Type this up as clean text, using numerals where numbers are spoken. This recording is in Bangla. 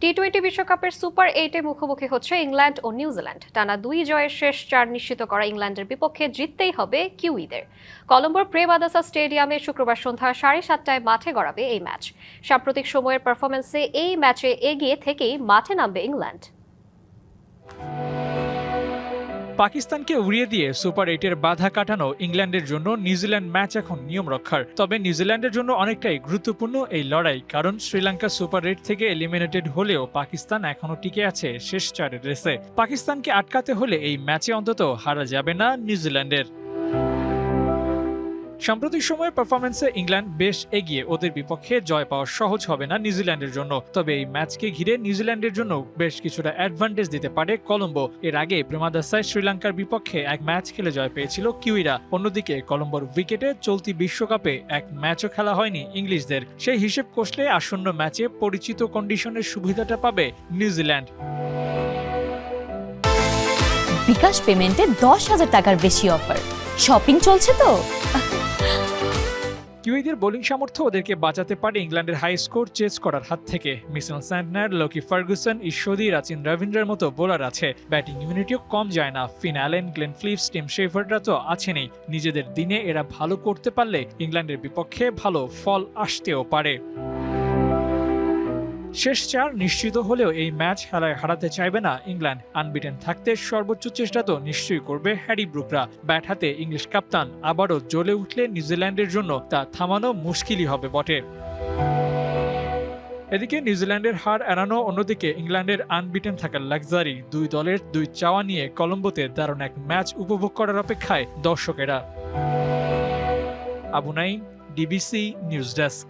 টি-20 বিশ্বকাপের সুপার 8-এ মুখোমুখি হচ্ছে ইংল্যান্ড ও নিউজিল্যান্ড। টানা 2 জয়ের শেষ 4 নিশ্চিত করা ইংল্যান্ডের বিপক্ষে জিততেই হবে কিউইদের। কলম্বোর প্রেমাদাসা স্টেডিয়ামে শুক্রবার সন্ধ্যা 7:30টায় মাঠে গড়াবে এই ম্যাচ। সাম্প্রতিক সময়ের পারফরম্যান্সে এই ম্যাচে এগিয়ে থেকেই মাঠে নামবে ইংল্যান্ড। পাকিস্তানকে উড়িয়ে দিয়ে সুপার 8-এর বাধা কাটানো ইংল্যান্ডের জন্য নিউজিল্যান্ড ম্যাচ এখন নিয়ম রক্ষার। তবে নিউজিল্যান্ডের জন্য অনেকটাই গুরুত্বপূর্ণ এই লড়াই, কারণ শ্রীলঙ্কা সুপার 8 থেকে এলিমিনেটেড হলেও পাকিস্তান এখনও টিকে আছে শেষ 4-এর রেসে। পাকিস্তানকে আটকাতে হলে এই ম্যাচে অন্তত হারা যাবে না নিউজিল্যান্ডের। সাম্প্রতিক সময়ের পারফরম্যান্সে ইংল্যান্ড বেশ এগিয়ে, ওদের বিপক্ষে জয় পাওয়া সহজ হবে না নিউজিল্যান্ডের জন্য। তবে এই ম্যাচকে ঘিরে নিউজিল্যান্ডের জন্য বেশ কিছুটা অ্যাডভান্টেজ দিতে পারে কলম্বো। এর আগে প্রেমাদাসায় শ্রীলঙ্কার বিপক্ষে এক ম্যাচ খেলে জয় পেয়েছিল কিউইরা। অন্যদিকে কলম্বোর উইকেটে চলতি বিশ্বকাপে এক ম্যাচও খেলা হয়নি ইংলিশদের। সেই হিসেব কষলে আসন্ন ম্যাচে পরিচিত কন্ডিশনের সুবিধাটা পাবে নিউজিল্যান্ড। বিকাশ পেমেন্টে 10,000 টাকার বেশি অফার। শপিং চলছে তো। কিউইদের বোলিং সামর্থ্য ওদেরকে বাঁচাতে পারে ইংল্যান্ডের হাই স্কোর চেস করার হাত থেকে। মিচেল স্যান্টনার, লোকি ফার্গুসন, ঈশ্বরদী, রাচিন রবীন্দ্রের মতো বোলার আছে। ব্যাটিং ইউনিটিও কম যায় না। Finn Allen, Glenn Phillips, Tim শেফার্ডরা তো আছেনই। নিজেদের দিনে এরা ভালো করতে পারলে ইংল্যান্ডের বিপক্ষে ভালো ফল আসতেও পারে। শেষ 4 নিশ্চিত হলেও এই ম্যাচ খেলায় হারাতে চাইবে না ইংল্যান্ড। আনবিটেন থাকতে সর্বোচ্চ চেষ্টা তো নিশ্চয়ই করবে হ্যারি ব্রুকরা। ব্যাট হাতে ইংলিশ কাপ্তান আবারও জ্বলে উঠলে নিউজিল্যান্ডের জন্য তা থামানো মুশকিলই হবে বটে। এদিকে নিউজিল্যান্ডের হার এড়ানো, অন্যদিকে ইংল্যান্ডের আনবিটেন থাকার লাক্সারি, দুই দলের দুই চাওয়া নিয়ে কলম্বোতে দারুণ এক ম্যাচ উপভোগ করার অপেক্ষায় দর্শকেরা। Abu Naim, DBC news desk.